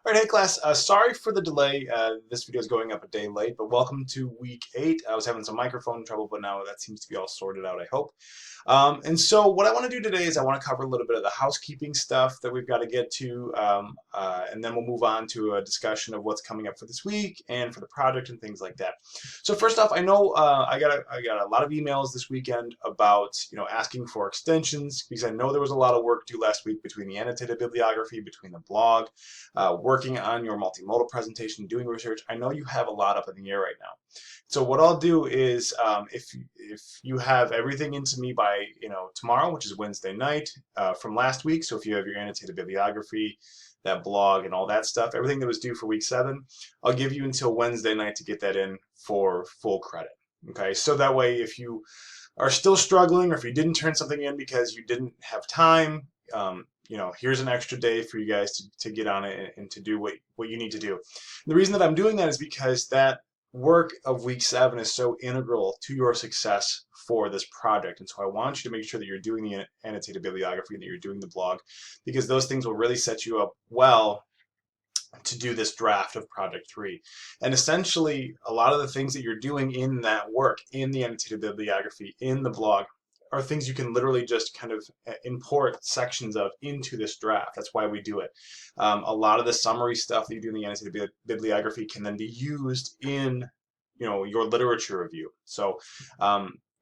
All right, hey class. Sorry for the delay. This video is going up a day late, but welcome to week 8. I was having some microphone trouble, but now that seems to be all sorted out, I hope. And so what I want to do today is I want to cover a little bit of the housekeeping stuff that we've got to get to, and then we'll move on to a discussion of what's coming up for this week and for the project and things like that. So first off, I know I got a lot of emails this weekend about asking for extensions because I know there was a lot of work due last week between the annotated bibliography, between the blog, working on your multimodal presentation, doing research. I know you have a lot up in the air right now. So what I'll do is, if you have everything into me by tomorrow, which is Wednesday night from last week. So if you have your annotated bibliography, that blog, and all that stuff, everything that was due for week 7, I'll give you until Wednesday night to get that in for full credit. Okay, so that way, if you are still struggling, or if you didn't turn something in because you didn't have time, here's an extra day for you guys to get on it and to do what you need to do. And the reason that I'm doing that is because that work of week 7 is so integral to your success for this project. And so I want you to make sure that you're doing the annotated bibliography and that you're doing the blog, because those things will really set you up well to do this draft of Project 3. And essentially, a lot of the things that you're doing in that work, in the annotated bibliography, in the blog, are things you can literally just kind of import sections of into this draft. That's why we do it. A lot of the summary stuff that you do in the annotated bibliography can then be used in your literature review. So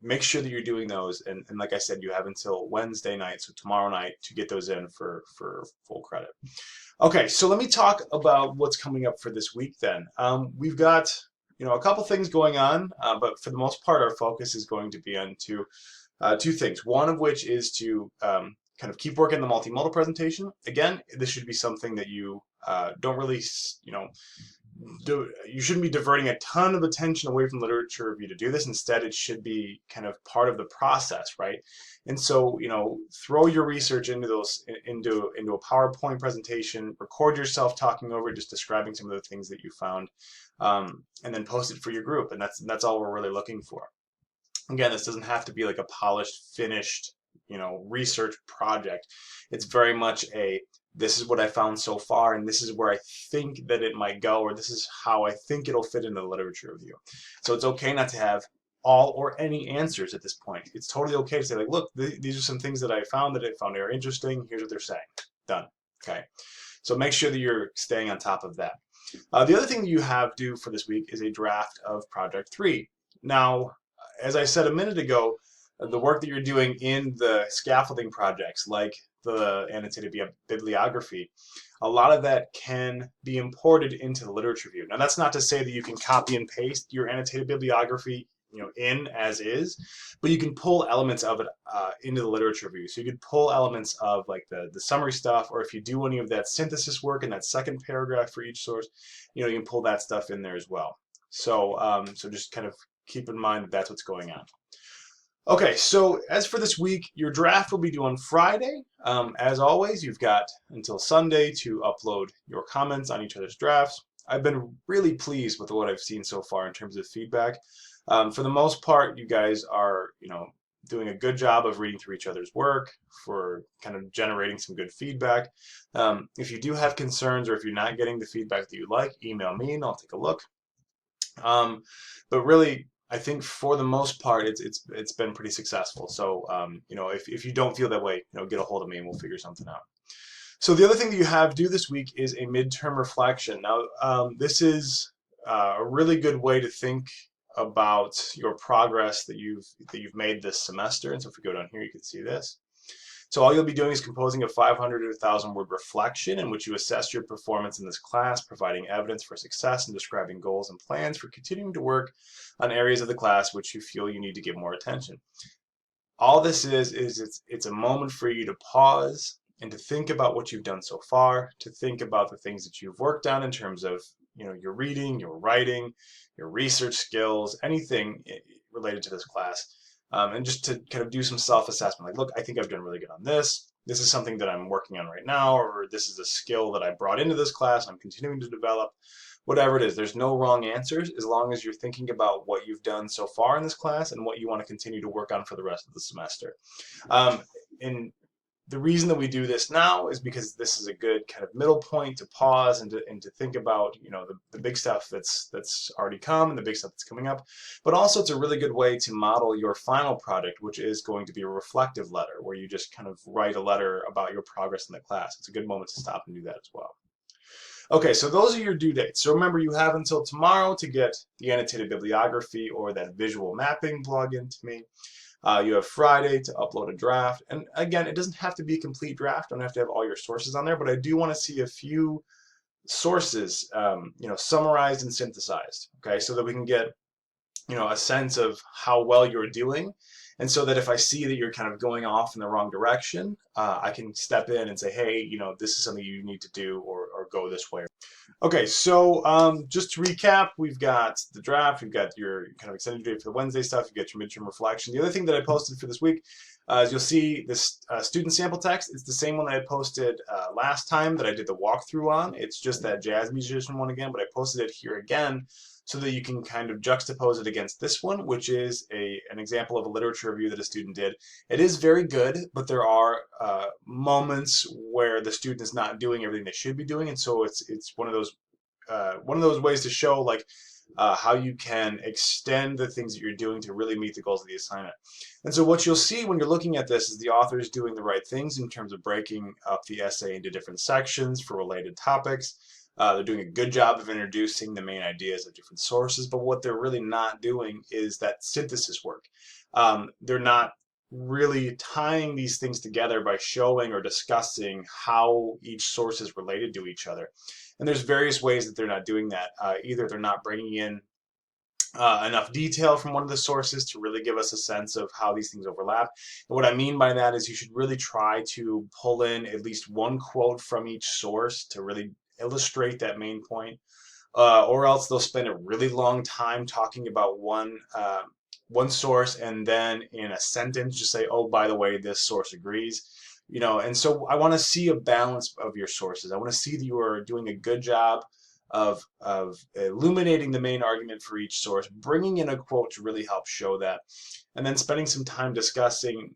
make sure that you're doing those, and like I said, you have until Wednesday night, so tomorrow night, to get those in for full credit. Okay, so let me talk about what's coming up for this week then. We've got a couple things going on, but for the most part, our focus is going to be on two things. One of which is to kind of keep working the multimodal presentation. Again, this should be something that you don't really, you shouldn't be diverting a ton of attention away from literature review to do this. Instead, it should be kind of part of the process, right? And so, throw your research into a PowerPoint presentation, record yourself talking over, just describing some of the things that you found, and then post it for your group. And that's all we're really looking for. Again, this doesn't have to be like a polished, finished, research project. It's very much this is what I found so far, and this is where I think that it might go, or this is how I think it'll fit into the literature review. So it's okay not to have all or any answers at this point. It's totally okay to say, like, look, these are some things that I found are interesting. Here's what they're saying. Done. Okay. So make sure that you're staying on top of that. The other thing that you have due for this week is a draft of Project 3. Now, as I said a minute ago, the work that you're doing in the scaffolding projects, like the annotated bibliography, a lot of that can be imported into the literature review. Now, that's not to say that you can copy and paste your annotated bibliography in as is, but you can pull elements of it into the literature review. So you could pull elements of like the summary stuff, or if you do any of that synthesis work in that second paragraph for each source, you can pull that stuff in there as well. So so just kind of keep in mind that that's what's going on. Okay, so as for this week, your draft will be due on Friday. As always, you've got until Sunday to upload your comments on each other's drafts. I've been really pleased with what I've seen so far in terms of feedback. For the most part, you guys are, doing a good job of reading through each other's work, for kind of generating some good feedback. If you do have concerns, or if you're not getting the feedback that you like, email me and I'll take a look. But really, I think for the most part, it's been pretty successful. So if you don't feel that way, get a hold of me and we'll figure something out. So the other thing that you have due this week is a midterm reflection. Now, this is a really good way to think about your progress that you've made this semester. And so if we go down here, you can see this. So all you'll be doing is composing a 500 to 1,000 word reflection in which you assess your performance in this class, providing evidence for success and describing goals and plans for continuing to work on areas of the class which you feel you need to give more attention. All this is it's a moment for you to pause and to think about what you've done so far, to think about the things that you've worked on in terms of your reading, your writing, your research skills, anything related to this class. And just to kind of do some self-assessment, like, look, I think I've done really good on this. This is something that I'm working on right now, or this is a skill that I brought into this class I'm continuing to develop. Whatever it is, there's no wrong answers as long as you're thinking about what you've done so far in this class and what you want to continue to work on for the rest of the semester. And the reason that we do this now is because this is a good kind of middle point to pause and to think about, you know, the big stuff that's already come and the big stuff that's coming up. But also it's a really good way to model your final project, which is going to be a reflective letter where you just kind of write a letter about your progress in the class. It's a good moment to stop and do that as well. Okay, so those are your due dates. So remember, you have until tomorrow to get the annotated bibliography or that visual mapping plugin to me. You have Friday to upload a draft. And again, it doesn't have to be a complete draft. Don't have to have all your sources on there, but I do want to see a few sources, you know, summarized and synthesized, okay, so that we can get, you know, a sense of how well you're doing. And so that if I see that you're kind of going off in the wrong direction, I can step in and say, hey, you know, this is something you need to do, or go this way. Okay, so just to recap, we've got the draft, we've got your kind of extended due date for the Wednesday stuff, you've got your midterm reflection. The other thing that I posted for this week is you'll see this student sample text. It's the same one that I posted last time that I did the walkthrough on. It's just that jazz musician one again, but I posted it here again so that you can kind of juxtapose it against this one, which is an example of a literature review that a student did. It is very good, but there are moments where the student is not doing everything they should be doing, and so it's one of those ways to show like how you can extend the things that you're doing to really meet the goals of the assignment. And so what you'll see when you're looking at this is the author is doing the right things in terms of breaking up the essay into different sections for related topics. They're doing a good job of introducing the main ideas of different sources, but what they're really not doing is that synthesis work. They're not really tying these things together by showing or discussing how each source is related to each other. And there's various ways that they're not doing that. Either they're not bringing in enough detail from one of the sources to really give us a sense of how these things overlap. And what I mean by that is you should really try to pull in at least one quote from each source to really illustrate that main point, or else they'll spend a really long time talking about one source and then in a sentence just say, oh, by the way, this source agrees. You know, and so I want to see a balance of your sources. I want to see that you are doing a good job of illuminating the main argument for each source, bringing in a quote to really help show that, and then spending some time discussing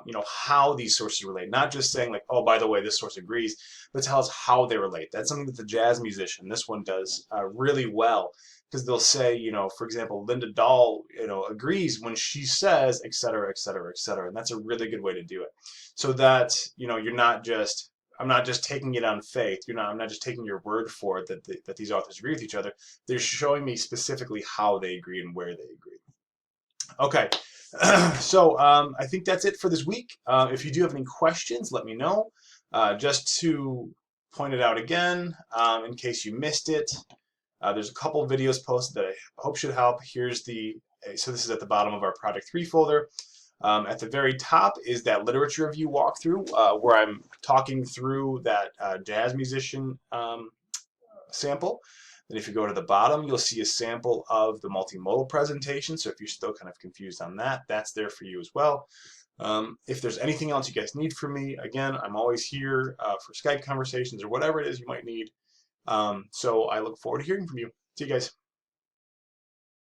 you know, how these sources relate, not just saying like, oh, by the way, this source agrees, but tell us how they relate. That's something that the jazz musician, this one does really well, because they'll say, you know, for example, Linda Dahl, you know, agrees when she says, et cetera, et cetera, et cetera. And that's a really good way to do it. So that, you know, I'm not just taking it on faith. I'm not just taking your word for it that these authors agree with each other. They're showing me specifically how they agree and where they agree. Okay. So I think that's it for this week. If you do have any questions, let me know. Just to point it out again, in case you missed it, there's a couple of videos posted that I hope should help. So this is at the bottom of our Project 3 folder. At the very top is that literature review walkthrough where I'm talking through that jazz musician sample. Then if you go to the bottom, you'll see a sample of the multimodal presentation. So if you're still kind of confused on that, that's there for you as well. If there's anything else you guys need from me, again, I'm always here for Skype conversations or whatever it is you might need. So I look forward to hearing from you. See you guys.